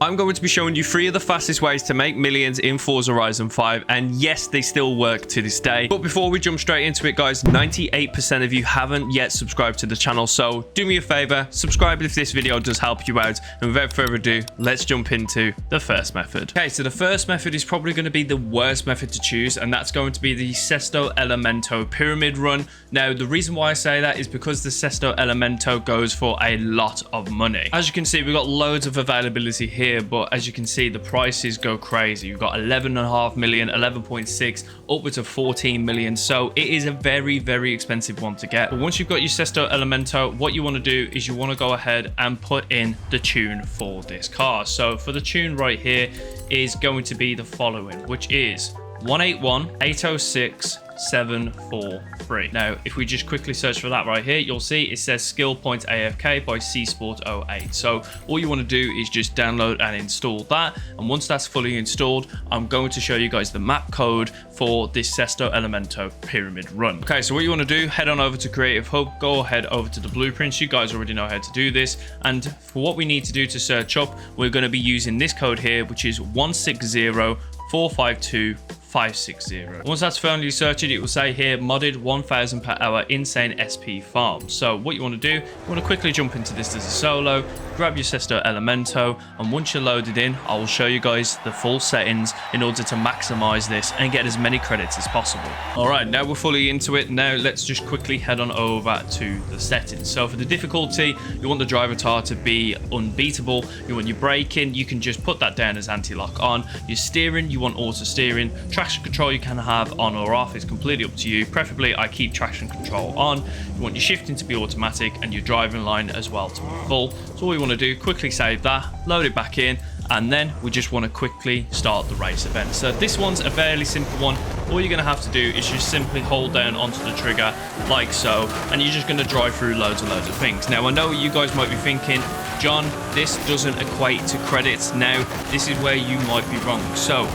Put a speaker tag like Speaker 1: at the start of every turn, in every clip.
Speaker 1: I'm going to be showing you 3 of the fastest ways to make millions in Forza Horizon 5, and yes, they still work to this day. But before we jump straight into it, guys, 98% of you haven't yet subscribed to the channel, so do me a favor, subscribe if this video does help you out. And without further ado, let's jump into the first method. Okay, so the first method is probably going to be the worst method to choose, and that's going to be the Sesto Elemento pyramid run. Now, the reason why I say that is because the Sesto Elemento goes for a lot of money. As you can see, we've got loads of availability here, but as you can see, the prices go crazy. You've got 11.5 million, 11.6, upwards of 14 million. So it is a very, very expensive one to get. But once you've got your Sesto Elemento, what you want to do is you want to go ahead and put in the tune for this car. So for the tune right here is going to be the following, which is 181 806 743. Now, if we just quickly search for that right here, you'll see it says Skill Point AFK by C Sport 08. So all you want to do is just download and install that. And once that's fully installed, I'm going to show you guys the map code for this Sesto Elemento pyramid run. Okay, so what you want to do, head on over to Creative Hub, go ahead over to the blueprints. You guys already know how to do this. And for what we need to do to search up, we're going to be using this code here, which is 160 452 560. Once that's firmly searched, it will say here modded 1000 per hour insane SP farm. So what you want to do, you want to quickly jump into this as a solo, grab your Sesto Elemento, and once you're loaded in, I will show you guys the full settings in order to maximize this and get as many credits as possible. All right, now we're fully into it. Now let's just quickly head on over to the settings. So for the difficulty, you want the driver tar to be unbeatable. You want your braking, you can just put that down as anti-lock on. Your steering, you want auto steering. Traction control you can have on or off, is completely up to you. Preferably I keep traction control on. You want your shifting to be automatic and your driving line as well to be full. So all you want to do, quickly save that, load it back in, and then we just want to quickly start the race event. So this one's a fairly simple one. All you're going to have to do is just simply hold down onto the trigger like so, and you're just going to drive through loads and loads of things. Now I know you guys might be thinking, John, this doesn't equate to credits. Now this is where you might be wrong. So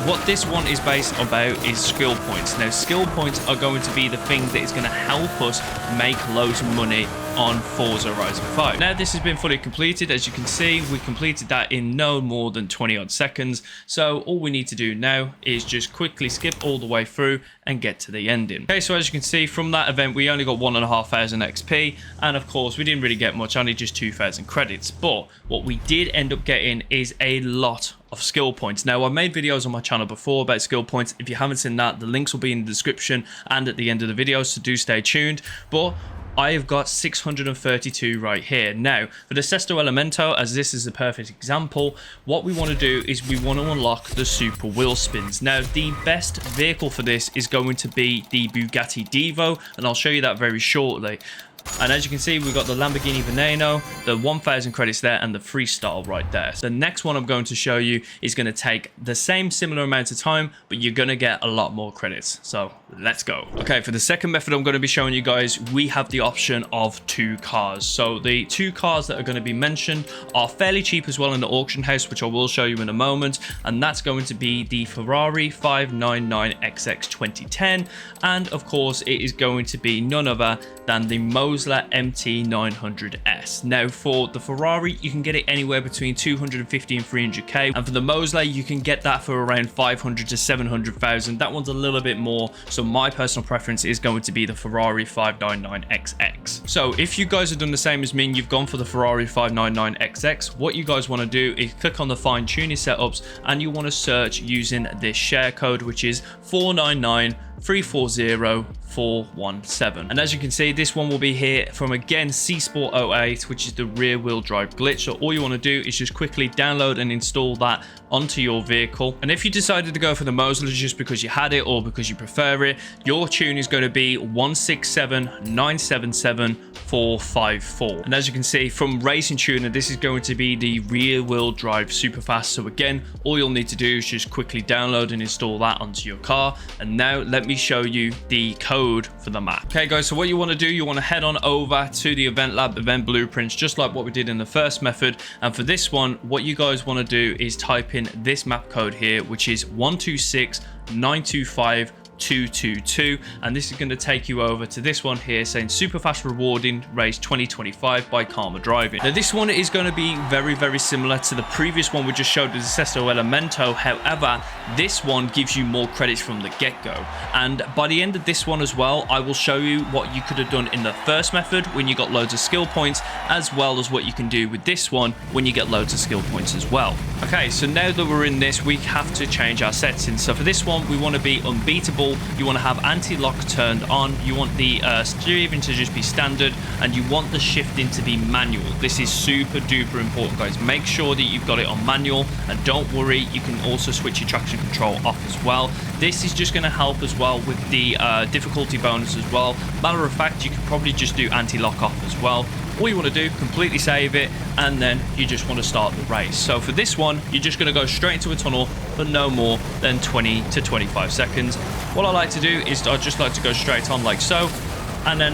Speaker 1: what this one is based about is skill points. Now, skill points are going to be the thing that is going to help us make loads of money on Forza Horizon 5. Now, this has been fully completed. As you can see, we completed that in no more than 20 odd seconds. So all we need to do now is just quickly skip all the way through and get to the ending. Okay, so as you can see from that event, we only got 1,500 XP. And of course, we didn't really get much, only just 2,000 credits. But what we did end up getting is a lot of skill points. Now, I've made videos on my channel before about skill points. If you haven't seen that, the links will be in the description and at the end of the video, so do stay tuned. But I've got 632 right here. Now, for the Sesto Elemento, as this is the perfect example, what we want to do is we want to unlock the super wheel spins. Now, the best vehicle for this is going to be the Bugatti Divo, and I'll show you that very shortly. And as you can see, we've got the Lamborghini Veneno, the 1000 credits there, and the freestyle right there. So the next one I'm going to show you is going to take the same similar amount of time, but you're going to get a lot more credits. So let's go. Okay, for the second method I'm going to be showing you guys, we have the option of 2 cars. So the 2 cars that are going to be mentioned are fairly cheap as well in the auction house, which I will show you in a moment. And that's going to be the Ferrari 599XX 2010. And of course, it is going to be none other than the Mosler MT900S. Now, for the Ferrari, you can get it anywhere between 250 and 300k, and for the Mosler, you can get that for around 500 to 700,000. That one's a little bit more, so my personal preference is going to be the Ferrari 599XX. So if you guys have done the same as me and you've gone for the Ferrari 599XX, what you guys want to do is click on the fine tuning setups, and you want to search using this share code, which is 499 340 417. And as you can see, this one will be here from, again, C Sport 08, which is the rear wheel drive glitch. So all you want to do is just quickly download and install that onto your vehicle. And if you decided to go for the Mosler just because you had it or because you prefer it, your tune is going to be 167 977 454. And as you can see from Racing Tuner, this is going to be the rear wheel drive super fast. So again, all you'll need to do is just quickly download and install that onto your car. And now let me show you the code for the map. Okay guys, so what you want to do, you want to head on over to the event lab, event blueprints, just like what we did in the first method. And for this one, what you guys want to do is type in this map code here, which is 126 925 222, and this is going to take you over to this one here saying super fast rewarding race 2025 by Karma Driving. Now this one is going to be very similar to the previous one we just showed, the Sesto Elemento. However, this one gives you more credits from the get-go, and by the end of this one as well, I will show you what you could have done in the first method when you got loads of skill points, as well as what you can do with this one when you get loads of skill points as well. Okay, so now that we're in this, we have to change our settings. So for this one, we want to be unbeatable, you want to have anti-lock turned on, you want the steering to just be standard, and you want the shifting to be manual. This is super duper important, guys. Make sure that you've got it on manual, and don't worry, you can also switch your traction control off as well. This is just going to help as well with the difficulty bonus as well. Matter of fact, you could probably just do anti-lock off as well. All you want to do, completely save it, and then you just want to start the race. So for this one, you're just going to go straight into a tunnel for no more than 20 to 25 seconds. What I like to do is I just like to go straight on like so, and then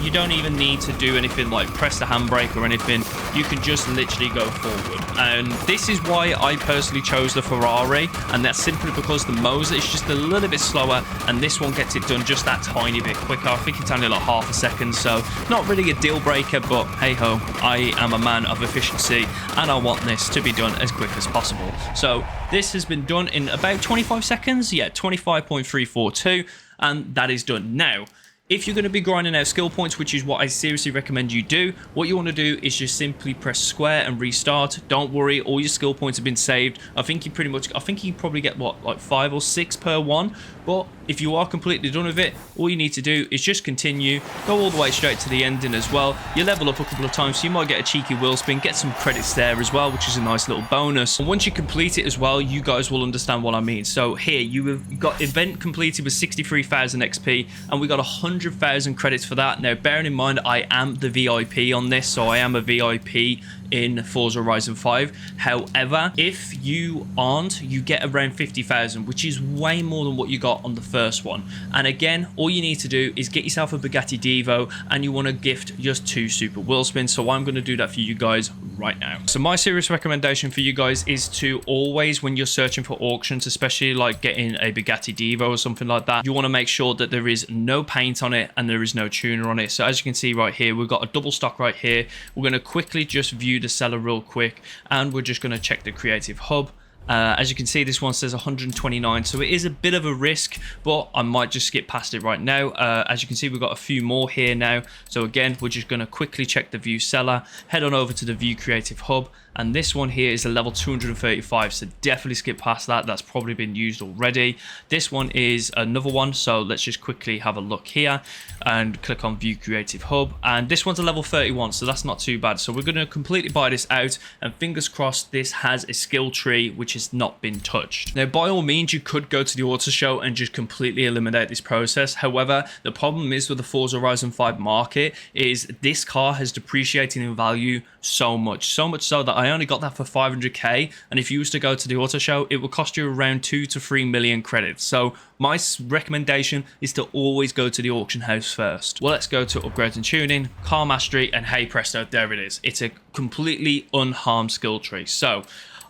Speaker 1: you don't even need to do anything like press the handbrake or anything. You can just literally go forward, and this is why I personally chose the Ferrari, and that's simply because the Moser is just a little bit slower, and this one gets it done just that tiny bit quicker. I think it's only like half a second, so not really a deal breaker, but hey ho, I am a man of efficiency and I want this to be done as quick as possible. So this has been done in about 25 seconds, yeah, 25.342, and that is done. Now if you're going to be grinding out skill points, which is what I seriously recommend you do, what you want to do is just simply press square and restart. Don't worry, all your skill points have been saved. I think you probably get what, like 5 or 6 per one. But if you are completely done with it, all you need to do is just continue, go all the way straight to the ending as well. You level up a couple of times, so you might get a cheeky wheel spin, get some credits there as well, which is a nice little bonus. And once you complete it as well, you guys will understand what I mean. So here, you have got event completed with 63,000 XP, and we got 100,000 credits for that. Now, bearing in mind, I am the VIP on this, so I am a VIP in Forza Horizon 5. However, if you aren't, you get around 50,000, which is way more than what you got on the first one. And again, all you need to do is get yourself a Bugatti Divo, and you want to gift just 2 super wheel spins. So I'm going to do that for you guys right now. So my serious recommendation for you guys is to always, when you're searching for auctions, especially like getting a Bugatti Divo or something like that, you want to make sure that there is no paint on it and there is no tuner on it. So as you can see right here, we've got a double stock right here. We're going to quickly just view the seller real quick, and we're just going to check the creative hub. As you can see, this one says 129, so it is a bit of a risk, but I might just skip past it right now. As you can see, we've got a few more here now. So again, we're just going to quickly check the view seller, head on over to the view creative hub, and this one here is a level 235, so definitely skip past that. That's probably been used already. This one is another one, so let's just quickly have a look here and click on view creative hub, and this one's a level 31, so that's not too bad. So we're going to completely buy this out, and fingers crossed this has a skill tree which has not been touched. Now by all means, you could go to the auto show and just completely eliminate this process. However, the problem is with the Forza Horizon 5 market is this car has depreciated in value so much so that I only got that for 500k, and if you was to go to the auto show, it would cost you around 2 to 3 million credits. So my recommendation is to always go to the auction house first. Well, let's go to upgrades and tuning, car mastery, and hey presto, there it is. It's a completely unharmed skill tree. So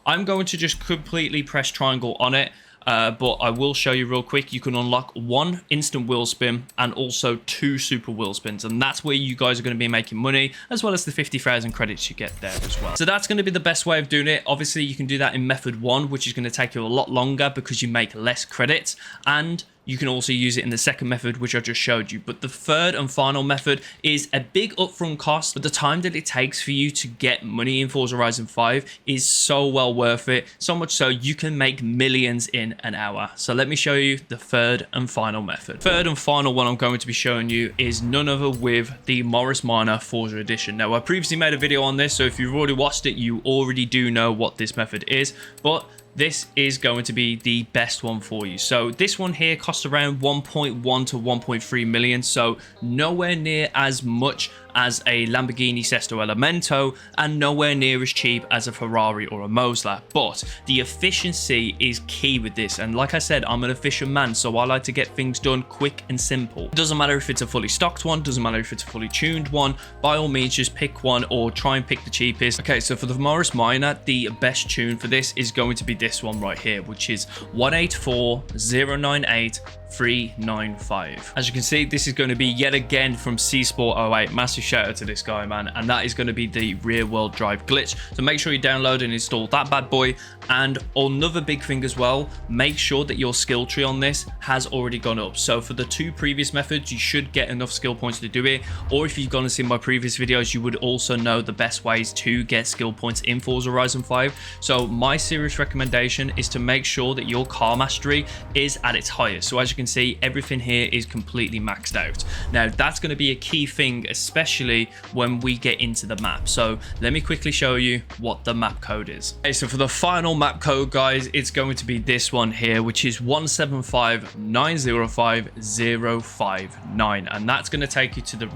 Speaker 1: I'm going to just completely press triangle on it. But I will show you real quick. You can unlock 1 instant wheel spin and also 2 super wheel spins, and that's where you guys are going to be making money, as well as the 50,000 credits you get there as well. So that's going to be the best way of doing it. Obviously, you can do that in method 1, which is going to take you a lot longer because you make less credits, and you can also use it in the second method, which I just showed you. But the third and final method is a big upfront cost, but the time that it takes for you to get money in Forza Horizon 5 is so well worth it. So much so you can make millions in an hour. So let me show you the third and final method. Third and final one I'm going to be showing you is none other with the Morris Minor Forza Edition. Now, I previously made a video on this, so if you've already watched it, you already do know what this method is, but this is going to be the best one for you. So this one here costs around 1.1 to 1.3 million, so nowhere near as much as a Lamborghini Sesto Elemento and nowhere near as cheap as a Ferrari or a Mosler, but the efficiency is key with this. And like I said, I'm an efficient man, so I like to get things done quick and simple. It doesn't matter if it's a fully stocked one, doesn't matter if it's a fully tuned one, by all means just pick one or try and pick the cheapest. Okay, so for the Morris Minor, the best tune for this is going to be this one right here, which is 184098 395. As you can see, this is going to be yet again from C Sport 08. Massive shout out to this guy, man. And that is going to be the rear wheel drive glitch. So make sure you download and install that bad boy. And another big thing as well, make sure that your skill tree on this has already gone up. So for the 2 previous methods, you should get enough skill points to do it. Or if you've gone and seen my previous videos, you would also know the best ways to get skill points in Forza Horizon 5. So my serious recommendation is to make sure that your car mastery is at its highest. So as you can see, everything here is completely maxed out. Now that's going to be a key thing, especially when we get into the map. So let me quickly show you what the map code is. Okay, so for the final map code, guys, it's going to be this one here, which is 175905059, and that's going to take you to the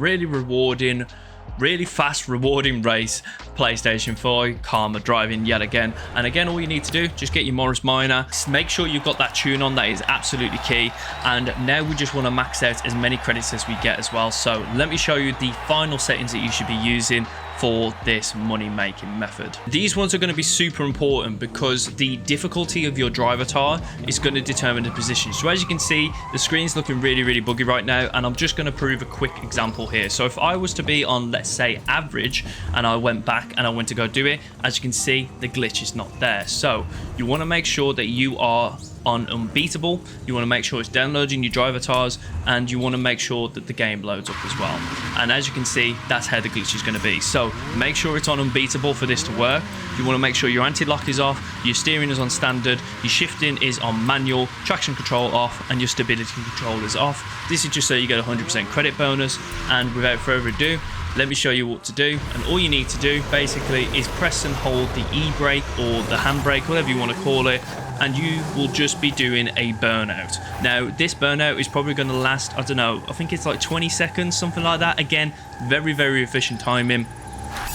Speaker 1: really fast rewarding race, PlayStation 4 Karma driving yet again. And again, all you need to do, just get your Morris Minor, make sure you've got that tune on. That is absolutely key. And now we just want to max out as many credits as we get as well. So let me show you the final settings that you should be using for this money making method. These ones are going to be super important because the difficulty of your drive avatar is going to determine the position. So as you can see, the screen's looking really buggy right now, and I'm just going to prove a quick example here. So if I was to be on, let's say, average, and I went back and I went to go do it, as you can see, the glitch is not there. So you want to make sure that you are on unbeatable. You want to make sure it's downloading your drive avatars, and you want to make sure that the game loads up as well. And as you can see, that's how the glitch is going to be. So make sure it's on unbeatable for this to work. You want to make sure your anti-lock is off, your steering is on standard, your shifting is on manual, traction control off, and your stability control is off. This is just so you get a 100% credit bonus. And without further ado, let me show you what to do. And all you need to do basically is press and hold the e-brake or the handbrake, whatever you want to call it, and you will just be doing a burnout. Now this burnout is probably going to last, I don't know, I think it's like 20 seconds, something like that. Again, very efficient timing.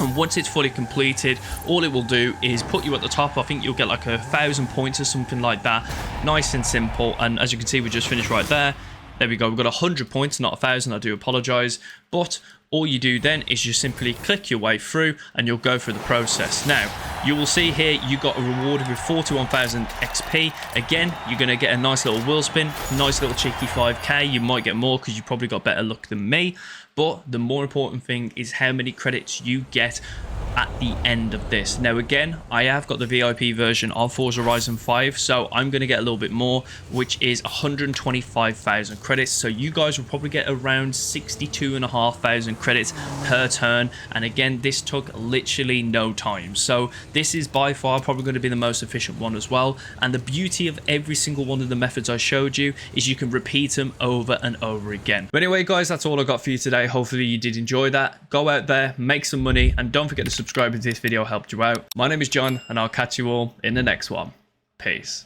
Speaker 1: And once it's fully completed, all it will do is put you at the top. I think you'll get like 1,000 points or something like that. Nice and simple. And as you can see, we just finished right there. There we go. We've got 100 points, not 1,000. I do apologize. But all you do then is you simply click your way through and you'll go through the process. Now, you will see here you got a reward with 41,000 XP. Again, you're going to get a nice little wheel spin, nice little cheeky 5k. You might get more because you probably got better luck than me. But the more important thing is how many credits you get at the end of this. Now again, I have got the VIP version of Forza Horizon 5, so I'm going to get a little bit more, which is 125,000 credits. So you guys will probably get around 62,500 credits per turn. And again, this took literally no time. So this is by far probably going to be the most efficient one as well. And the beauty of every single one of the methods I showed you is you can repeat them over and over again. But anyway, guys, that's all I got for you today. Hopefully you did enjoy that. Go out there, make some money, and don't forget to subscribe if this video helped you out. My name is John, and I'll catch you all in the next one. Peace.